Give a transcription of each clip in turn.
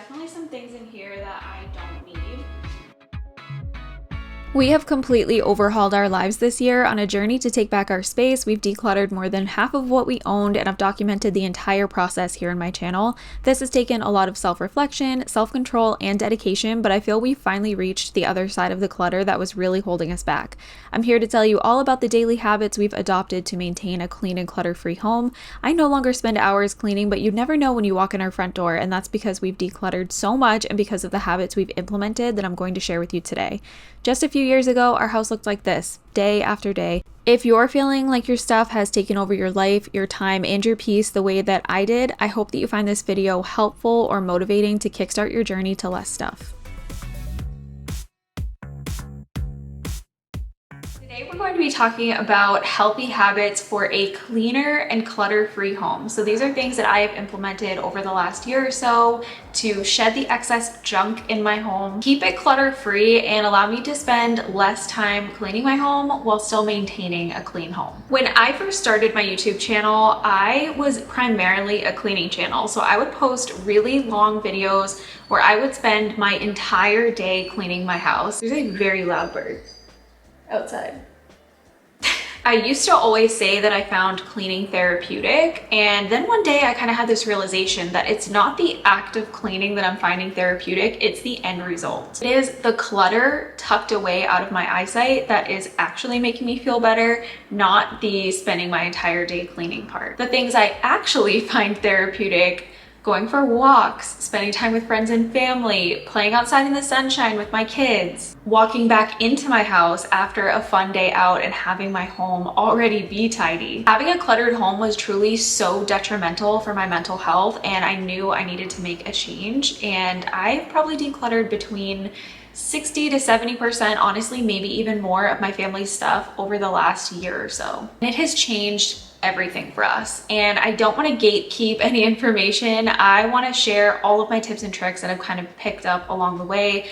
definitely some things in here that I don't need. We have completely overhauled our lives this year on a journey to take back our space. We've decluttered more than half of what we owned, and I've documented the entire process here in my channel. This has taken a lot of self-reflection, self-control, and dedication, but I feel we finally reached the other side of the clutter that was really holding us back. I'm here to tell you all about the daily habits we've adopted to maintain a clean and clutter-free home. I no longer spend hours cleaning, but you never know when you walk in our front door, and that's because we've decluttered so much and because of the habits we've implemented that I'm going to share with you today. Just a few years ago, our house looked like this, day after day. If you're feeling like your stuff has taken over your life, your time, and your peace the way that I did, I hope that you find this video helpful or motivating to kickstart your journey to less stuff. Today we're going to be talking about healthy habits for a cleaner and clutter-free home. So these are things that I have implemented over the last year or so to shed the excess junk in my home, keep it clutter-free, and allow me to spend less time cleaning my home while still maintaining a clean home. When I first started my YouTube channel, I was primarily a cleaning channel. So I would post really long videos where I would spend my entire day cleaning my house. There's a very loud bird outside. I used to always say that I found cleaning therapeutic, and then one day I kind of had this realization that it's not the act of cleaning that I'm finding therapeutic, it's the end result. It is the clutter tucked away out of my eyesight that is actually making me feel better, not the spending my entire day cleaning part. The things I actually find therapeutic: going for walks, spending time with friends and family, playing outside in the sunshine with my kids, walking back into my house after a fun day out and having my home already be tidy. Having a cluttered home was truly so detrimental for my mental health, and I knew I needed to make a change. And I've probably decluttered between 60 to 70%, honestly, maybe even more, of my family's stuff over the last year or so. And it has changed everything for us. And I don't want to gatekeep any information. I want to share all of my tips and tricks that I've kind of picked up along the way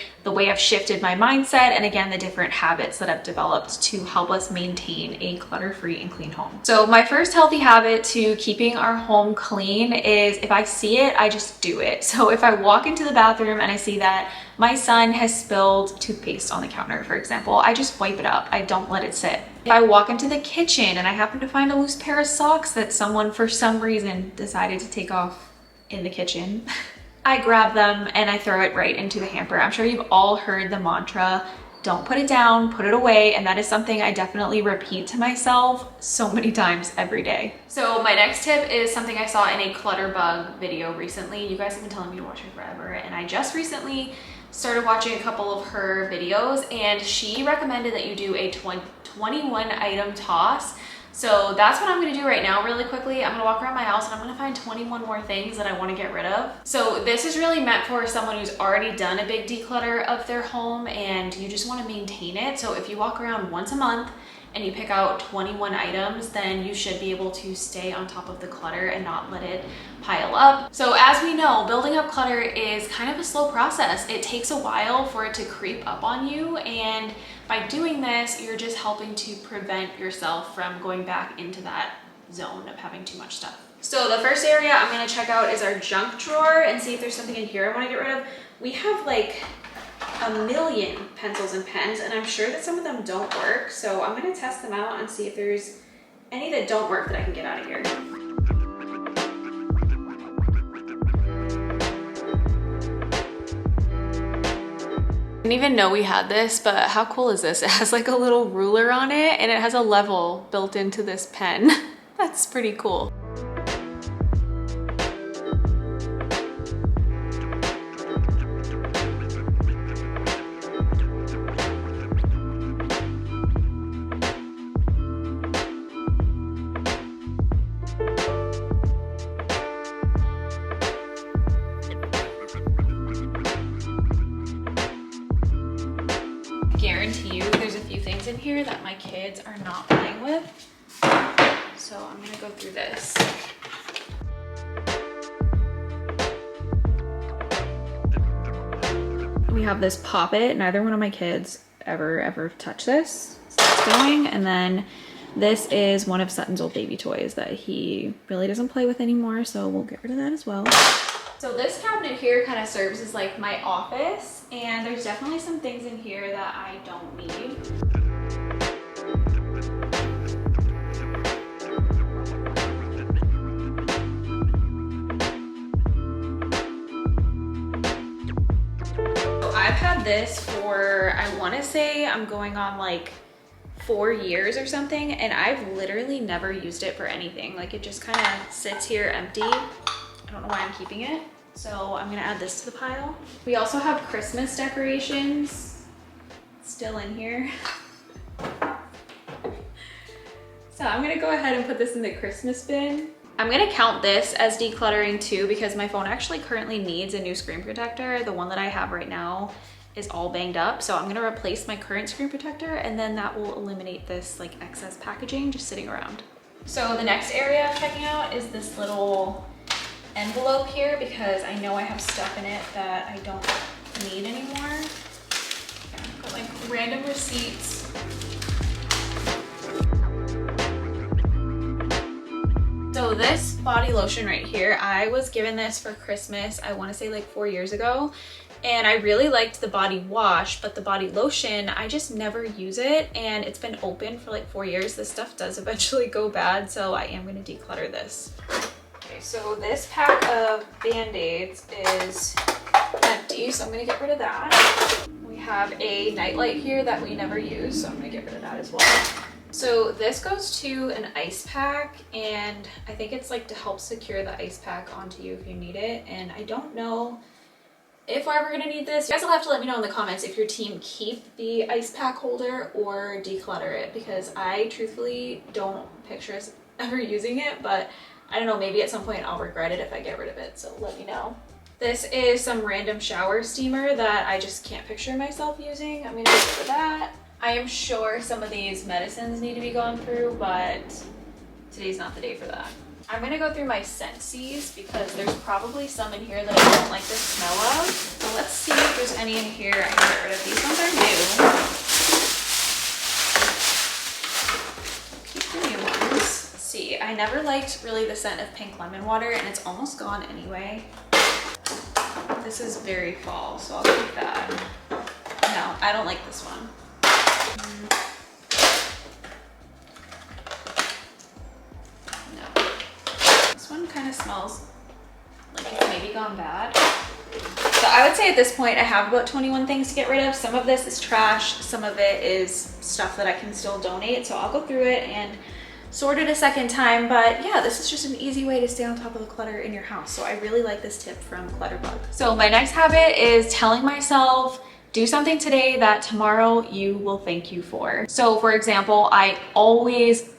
I've shifted my mindset, and again, the different habits that I've developed to help us maintain a clutter-free and clean home. So my first healthy habit to keeping our home clean is, if I see it, I just do it. So if I walk into the bathroom and I see that my son has spilled toothpaste on the counter, for example, I just wipe it up. I don't let it sit. If I walk into the kitchen and I happen to find a loose pair of socks that someone for some reason decided to take off in the kitchen, I grab them and I throw it right into the hamper. I'm sure you've all heard the mantra, don't put it down, put it away. And that is something I definitely repeat to myself so many times every day. So my next tip is something I saw in a Clutter Bug video recently. You guys have been telling me to watch her forever, and I just recently started watching a couple of her videos, and she recommended that you do a 21 item toss. So that's what I'm gonna do right now really quickly. I'm gonna walk around my house and I'm gonna find 21 more things that I wanna get rid of. So this is really meant for someone who's already done a big declutter of their home and you just wanna maintain it. So if you walk around once a month and you pick out 21 items, then you should be able to stay on top of the clutter and not let it pile up. So as we know, building up clutter is kind of a slow process. It takes a while for it to creep up on you, and by doing this, you're just helping to prevent yourself from going back into that zone of having too much stuff. So the first area I'm gonna check out is our junk drawer and see if there's something in here I wanna get rid of. We have like a million pencils and pens, and I'm sure that some of them don't work. So I'm gonna test them out and see if there's any that don't work that I can get out of here. I didn't even know we had this, but how cool is this? It has like a little ruler on it and it has a level built into this pen. That's pretty cool. Guarantee you there's a few things in here that my kids are not playing with. So I'm gonna go through this. We have this Pop It. Neither one of my kids ever touch this. So it's going. And then this is one of Sutton's old baby toys that he really doesn't play with anymore. So we'll get rid of that as well. So this cabinet here kind of serves as like my office, and there's definitely some things in here that I don't need. So I've had this for, I want to say I'm going on like 4 years or something, and I've literally never used it for anything. Like it just kind of sits here empty. I don't know why I'm keeping it. So I'm gonna add this to the pile. We also have Christmas decorations still in here. So I'm gonna go ahead and put this in the Christmas bin. I'm gonna count this as decluttering too, because my phone actually currently needs a new screen protector. The one that I have right now is all banged up. So I'm gonna replace my current screen protector, and then that will eliminate this like excess packaging just sitting around. So the next area I'm checking out is this little envelope here, because I know I have stuff in it that I don't need anymore. Got like random receipts. So this body lotion right here, I was given this for Christmas, I want to say like 4 years ago. And I really liked the body wash, but the body lotion, I just never use it. And it's been open for like 4 years. This stuff does eventually go bad, so I am going to declutter this. Okay, so this pack of Band-Aids is empty, so I'm going to get rid of that. We have a nightlight here that we never use, so I'm going to get rid of that as well. So this goes to an ice pack, and I think it's like to help secure the ice pack onto you if you need it. And I don't know if we're ever gonna need this. You guys will have to let me know in the comments if your team keep the ice pack holder or declutter it, because I truthfully don't picture us ever using it, but I don't know, maybe at some point I'll regret it if I get rid of it, so let me know. This is some random shower steamer that I just can't picture myself using. I'm gonna get rid of that. I am sure some of these medicines need to be gone through, but today's not the day for that. I'm gonna go through my Scentsies because there's probably some in here that I don't like the smell of. So let's see if there's any in here I can get rid of. These ones are new. Keep the new ones. Let's see, I never liked really the scent of pink lemon water, and it's almost gone anyway. This is very fall, so I'll keep that. No, I don't like this one. No. This one kind of smells like it's maybe gone bad. So I would say at this point I have about 21 things to get rid of. Some of this is trash, some of it is stuff that I can still donate. So I'll go through it and sort it a second time. But yeah, this is just an easy way to stay on top of the clutter in your house. So I really like this tip from Clutterbug. So my next habit is telling myself, do something today that tomorrow you will thank you for. So for example, I always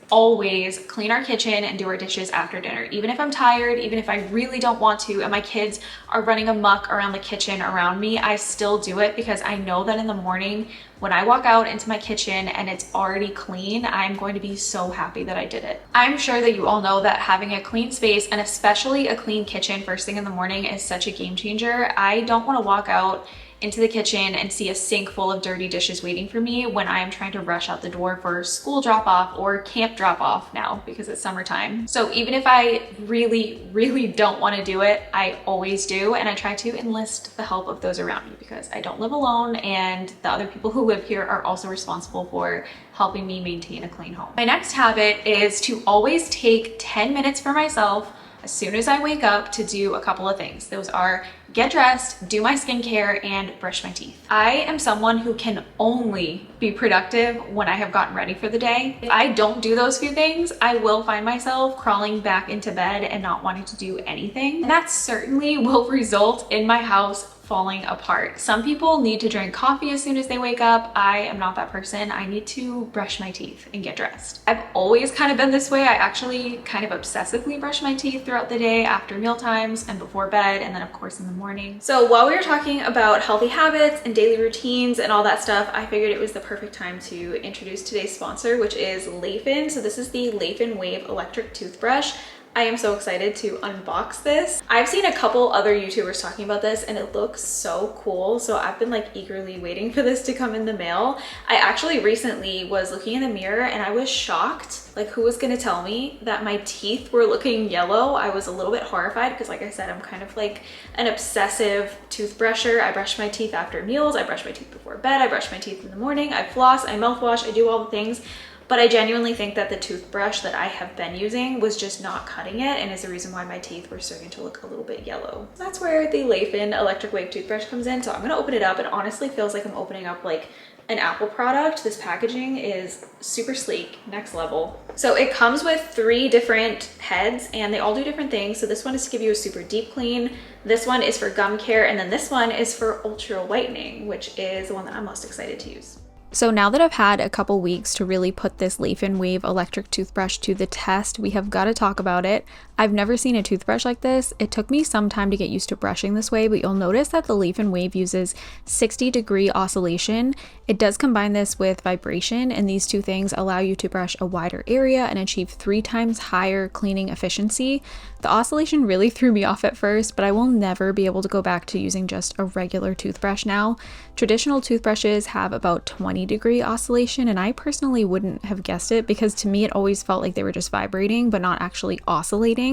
clean our kitchen and do our dishes after dinner. Even if I'm tired, even if I really don't want to, and my kids are running amok around the kitchen around me, I still do it because I know that in the morning when I walk out into my kitchen and it's already clean, I'm going to be so happy that I did it. I'm sure that you all know that having a clean space and especially a clean kitchen first thing in the morning is such a game changer. I don't want to walk out into the kitchen and see a sink full of dirty dishes waiting for me when I am trying to rush out the door for school drop off or camp drop off now because it's summertime. So even if I really don't want to do it, I always do, and I try to enlist the help of those around me because I don't live alone, and the other people who live here are also responsible for helping me maintain a clean home. My next habit is to always take 10 minutes for myself as soon as I wake up to do a couple of things. Those are get dressed, do my skincare, and brush my teeth. I am someone who can only be productive when I have gotten ready for the day. If I don't do those few things, I will find myself crawling back into bed and not wanting to do anything. And that certainly will result in my house falling apart. Some people need to drink coffee as soon as they wake up. I am not that person. I need to brush my teeth and get dressed. I've always kind of been this way. I actually kind of obsessively brush my teeth throughout the day after meal times and before bed, and then of course in the morning. So while we were talking about healthy habits and daily routines and all that stuff, I figured it was the perfect time to introduce today's sponsor, which is Layfin. So this is the Layfin Wave electric toothbrush. I am so excited to unbox this. I've seen a couple other YouTubers talking about this and it looks so cool. So I've been like eagerly waiting for this to come in the mail. I actually recently was looking in the mirror and I was shocked. Like, who was gonna tell me that my teeth were looking yellow? I was a little bit horrified because, like I said, I'm kind of like an obsessive toothbrusher. I brush my teeth after meals. I brush my teeth before bed. I brush my teeth in the morning. I floss, I mouthwash, I do all the things. But I genuinely think that the toothbrush that I have been using was just not cutting it and is the reason why my teeth were starting to look a little bit yellow. That's where the Elaine electric wave toothbrush comes in. So I'm gonna open it up. It honestly feels like I'm opening up like an Apple product. This packaging is super sleek, next level. So it comes with 3 different heads and they all do different things. So this one is to give you a super deep clean. This one is for gum care. And then this one is for ultra whitening, which is the one that I'm most excited to use. So now that I've had a couple weeks to really put this Elaine Wave electric toothbrush to the test, we have got to talk about it. I've never seen a toothbrush like this. It took me some time to get used to brushing this way, but you'll notice that the Elaine Wave uses 60-degree oscillation. It does combine this with vibration, and these two things allow you to brush a wider area and achieve 3 times higher cleaning efficiency. The oscillation really threw me off at first, but I will never be able to go back to using just a regular toothbrush now. Traditional toothbrushes have about 20-degree oscillation, and I personally wouldn't have guessed it because to me it always felt like they were just vibrating but not actually oscillating.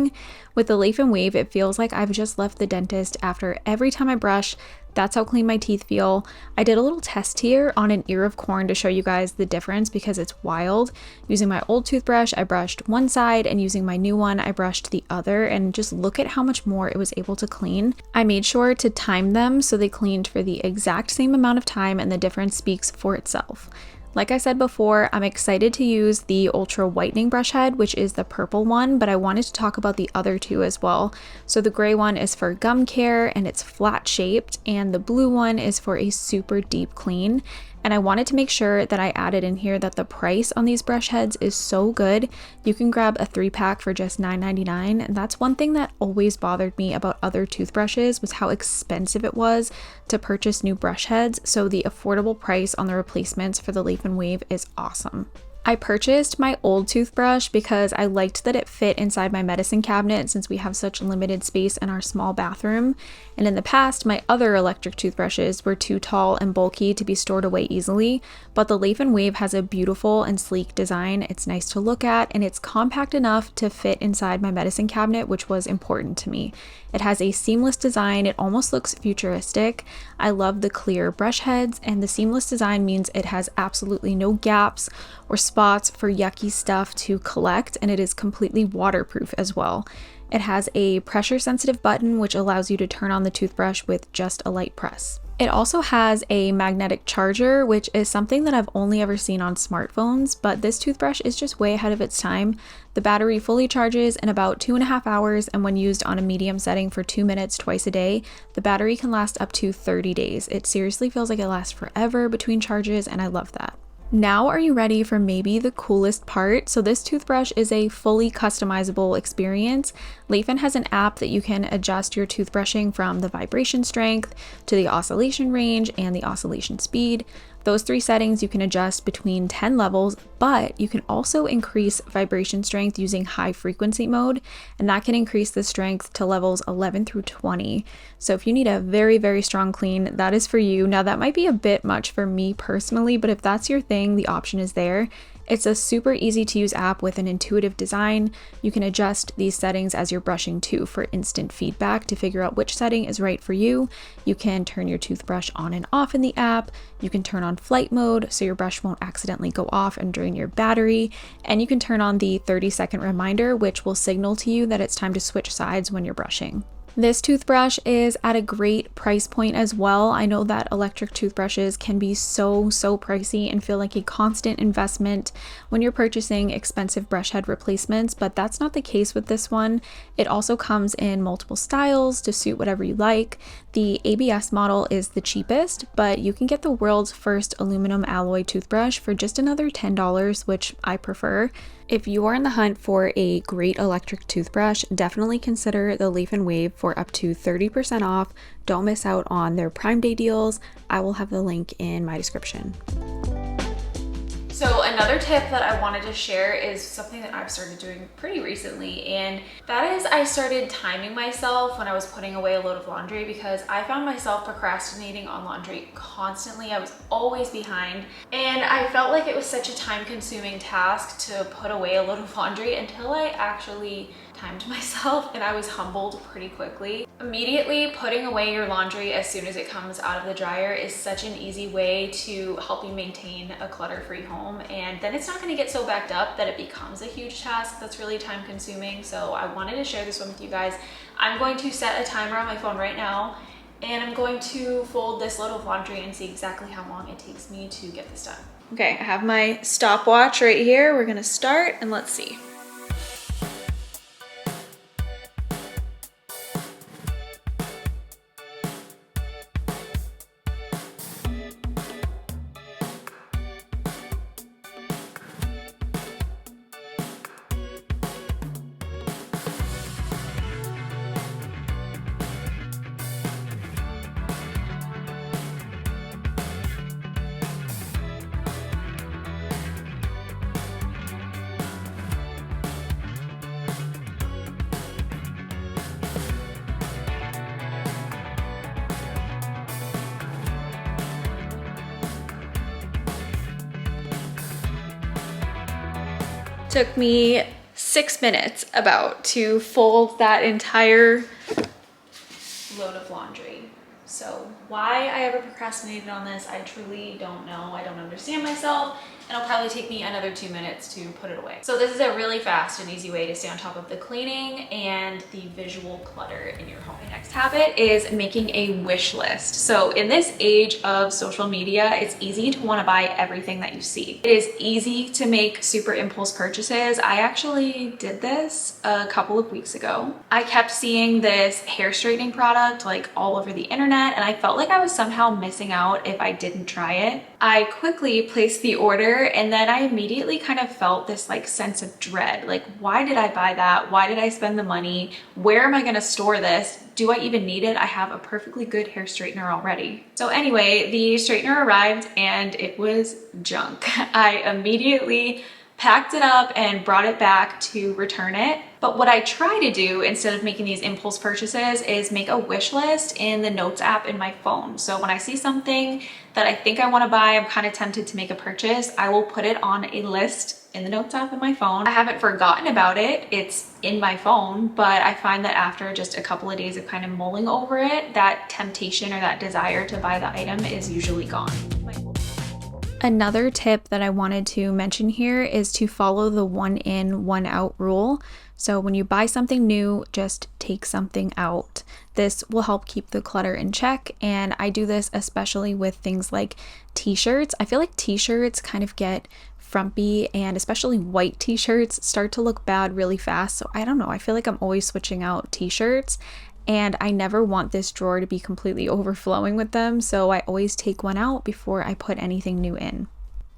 With the Elaine Wave, it feels like I've just left the dentist after every time I brush. That's how clean my teeth feel. I did a little test here on an ear of corn to show you guys the difference because it's wild. Using my old toothbrush, I brushed one side, and using my new one, I brushed the other, and just look at how much more it was able to clean. I made sure to time them so they cleaned for the exact same amount of time, and the difference speaks for itself. Like I said before, I'm excited to use the Ultra Whitening Brush Head, which is the purple one, but I wanted to talk about the other two as well. So the gray one is for gum care and it's flat shaped, and the blue one is for a super deep clean. And I wanted to make sure that I added in here that the price on these brush heads is so good. You can grab a 3-pack for just $9.99. And that's one thing that always bothered me about other toothbrushes was how expensive it was to purchase new brush heads. So the affordable price on the replacements for the Elaine Wave is awesome. I purchased my old toothbrush because I liked that it fit inside my medicine cabinet since we have such limited space in our small bathroom. And in the past, my other electric toothbrushes were too tall and bulky to be stored away easily, but the Elaine Wave has a beautiful and sleek design. It's nice to look at and it's compact enough to fit inside my medicine cabinet, which was important to me. It has a seamless design. It almost looks futuristic. I love the clear brush heads, and the seamless design means it has absolutely no gaps or spots for yucky stuff to collect, and it is completely waterproof as well. It has a pressure sensitive button which allows you to turn on the toothbrush with just a light press. It also has a magnetic charger, which is something that I've only ever seen on smartphones, but this toothbrush is just way ahead of its time. The battery fully charges in about 2.5 hours, and when used on a medium setting for 2 minutes twice a day, the battery can last up to 30 days. It seriously feels like it lasts forever between charges, and I love that. Now, are you ready for maybe the coolest part? So this toothbrush is a fully customizable experience. Elaine has an app that you can adjust your toothbrushing from the vibration strength to the oscillation range and the oscillation speed. Those 3 settings you can adjust between 10 levels, but you can also increase vibration strength using high frequency mode, and that can increase the strength to levels 11 through 20. So if you need a very, very strong clean, that is for you. Now that might be a bit much for me personally, but if that's your thing, the option is there. It's a super easy to use app with an intuitive design. You can adjust these settings as you're brushing too for instant feedback to figure out which setting is right for you. You can turn your toothbrush on and off in the app. You can turn on flight mode so your brush won't accidentally go off and drain your battery. And you can turn on the 30-second reminder, which will signal to you that it's time to switch sides when you're brushing. This toothbrush is at a great price point as well. I know that electric toothbrushes can be so pricey and feel like a constant investment when you're purchasing expensive brush head replacements, but that's not the case with this one. It also comes in multiple styles to suit whatever you like. The ABS model is the cheapest, but you can get the world's first aluminum alloy toothbrush for just another $10, which I prefer. If you are in the hunt for a great electric toothbrush, definitely consider the Elaine Wave for up to 30% off. Don't miss out on their Prime Day deals. I will have the link in my description. So another tip that I wanted to share is something that I've started doing pretty recently, and that is I started timing myself when I was putting away a load of laundry, because I found myself procrastinating on laundry constantly. I was always behind, and I felt like it was such a time-consuming task to put away a load of laundry until I actually timed myself, and I was humbled pretty quickly. Immediately putting away your laundry as soon as it comes out of the dryer is such an easy way to help you maintain a clutter-free home, and then it's not going to get so backed up that it becomes a huge task that's really time consuming. So I wanted to share this one with you guys. I'm going to set a timer on my phone right now, and I'm going to fold this load of laundry and see exactly how long it takes me to get this done. Okay, I have my stopwatch right here. We're gonna start, and let's see. Took me 6 minutes about to fold that entire load of laundry. So why I ever procrastinated on this, I truly don't know. I don't understand myself, and it'll probably take me another 2 minutes to put it away. So this is a really fast and easy way to stay on top of the cleaning and the visual clutter in your home. My next habit is making a wish list. So in this age of social media, it's easy to want to buy everything that you see. It is easy to make super impulse purchases. I actually did this a couple of weeks ago. I kept seeing this hair straightening product like all over the internet, and I felt like I was somehow missing out if I didn't try it. I quickly placed the order, and then I immediately kind of felt this like sense of dread. Like, why did I buy that? Why did I spend the money? Where am I gonna store this? Do I even need it? I have a perfectly good hair straightener already. So anyway, the straightener arrived and it was junk. I immediately packed it up and brought it back to return it. But what I try to do instead of making these impulse purchases is make a wish list in the Notes app in my phone. So when I see something that I think I want to buy, I'm kind of tempted to make a purchase, I will put it on a list in the Notes app in my phone. I haven't forgotten about it. It's in my phone, but I find that after just a couple of days of kind of mulling over it, that temptation or that desire to buy the item is usually gone. Another tip that I wanted to mention here is to follow the one in, one out rule. So when you buy something new, just take something out. This will help keep the clutter in check, and I do this especially with things like t-shirts. I feel like t-shirts kind of get frumpy, and especially white t-shirts start to look bad really fast. So I don't know, I feel like I'm always switching out t-shirts, and I never want this drawer to be completely overflowing with them, so I always take one out before I put anything new in.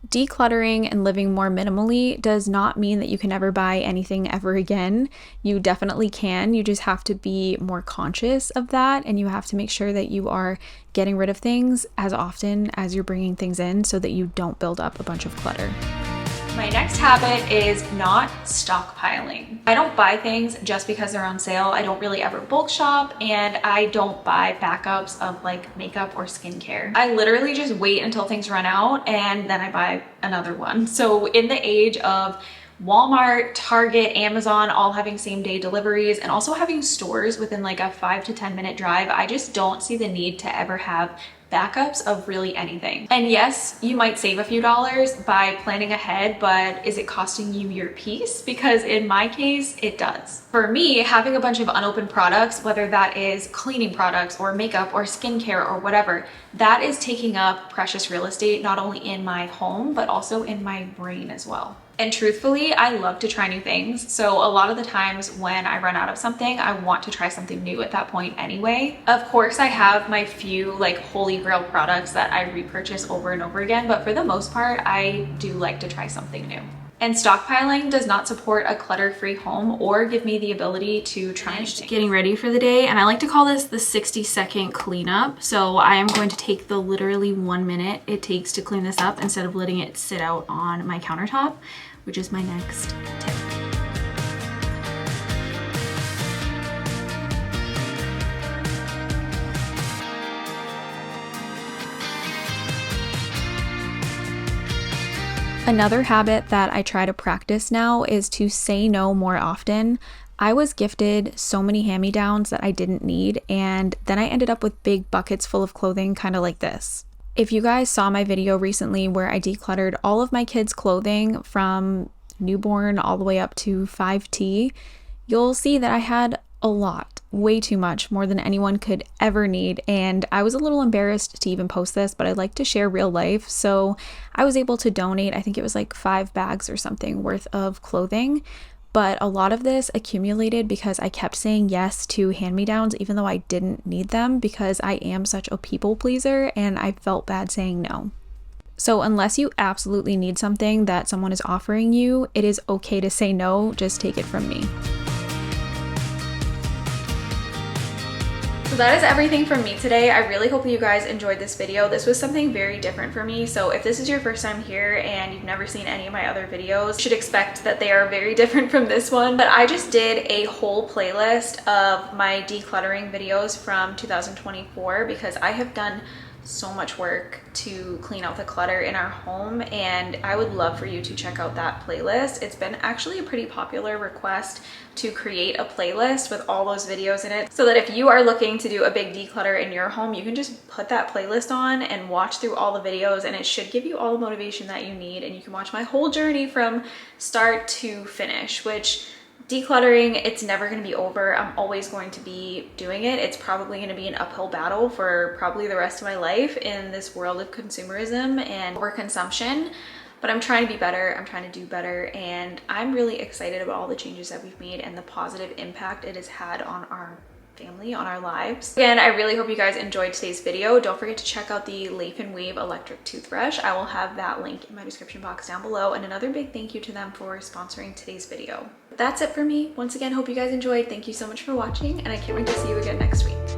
Decluttering and living more minimally does not mean that you can never buy anything ever again. You definitely can. You just have to be more conscious of that, and you have to make sure that you are getting rid of things as often as you're bringing things in so that you don't build up a bunch of clutter. My next habit is not stockpiling. I don't buy things just because they're on sale. I don't really ever bulk shop, and I don't buy backups of like makeup or skincare. I literally just wait until things run out and then I buy another one. So in the age of Walmart, Target, Amazon all having same day deliveries and also having stores within like a 5 to 10 minute drive, I just don't see the need to ever have backups of really anything. And yes, you might save a few dollars by planning ahead, but is it costing you your peace? Because in my case, it does. For me, having a bunch of unopened products, whether that is cleaning products or makeup or skincare or whatever, that is taking up precious real estate, not only in my home, but also in my brain as well. And truthfully, I love to try new things. So a lot of the times when I run out of something, I want to try something new at that point anyway. Of course, I have my few like holy grail products that I repurchase over and over again, but for the most part, I do like to try something new. And stockpiling does not support a clutter-free home or give me the ability to try getting ready for the day. And I like to call this the 60-second cleanup. So I am going to take the literally 1 minute it takes to clean this up instead of letting it sit out on my countertop, which is my next tip. Another habit that I try to practice now is to say no more often. I was gifted so many hand-me-downs that I didn't need, and then I ended up with big buckets full of clothing, kind of like this. If you guys saw my video recently where I decluttered all of my kids' clothing from newborn all the way up to 5T, you'll see that I had a lot, way too much, more than anyone could ever need, and I was a little embarrassed to even post this, but I like to share real life, so I was able to donate, I think it was like 5 bags or something worth of clothing, but a lot of this accumulated because I kept saying yes to hand-me-downs even though I didn't need them because I am such a people pleaser and I felt bad saying no. So unless you absolutely need something that someone is offering you, it is okay to say no, just take it from me. So that is everything from me today. I really hope that you guys enjoyed this video. This was something very different for me. So if this is your first time here and you've never seen any of my other videos, you should expect that they are very different from this one. But I just did a whole playlist of my decluttering videos from 2024 because I have done so much work to clean out the clutter in our home, and I would love for you to check out that playlist. It's been actually a pretty popular request to create a playlist with all those videos in it, so that if you are looking to do a big declutter in your home, you can just put that playlist on and watch through all the videos, and it should give you all the motivation that you need, and you can watch my whole journey from start to finish, which decluttering, it's never going to be over. I'm always going to be doing it. It's probably going to be an uphill battle for probably the rest of my life in this world of consumerism and overconsumption. But I'm trying to be better. I'm trying to do better. And I'm really excited about all the changes that we've made and the positive impact it has had on our family, on our lives. Again, I really hope you guys enjoyed today's video. Don't forget to check out the Leaf and Weave electric toothbrush. I will have that link in my description box down below. And another big thank you to them for sponsoring today's video. That's it for me. Once again, hope you guys enjoyed. Thank you so much for watching, and I can't wait to see you again next week.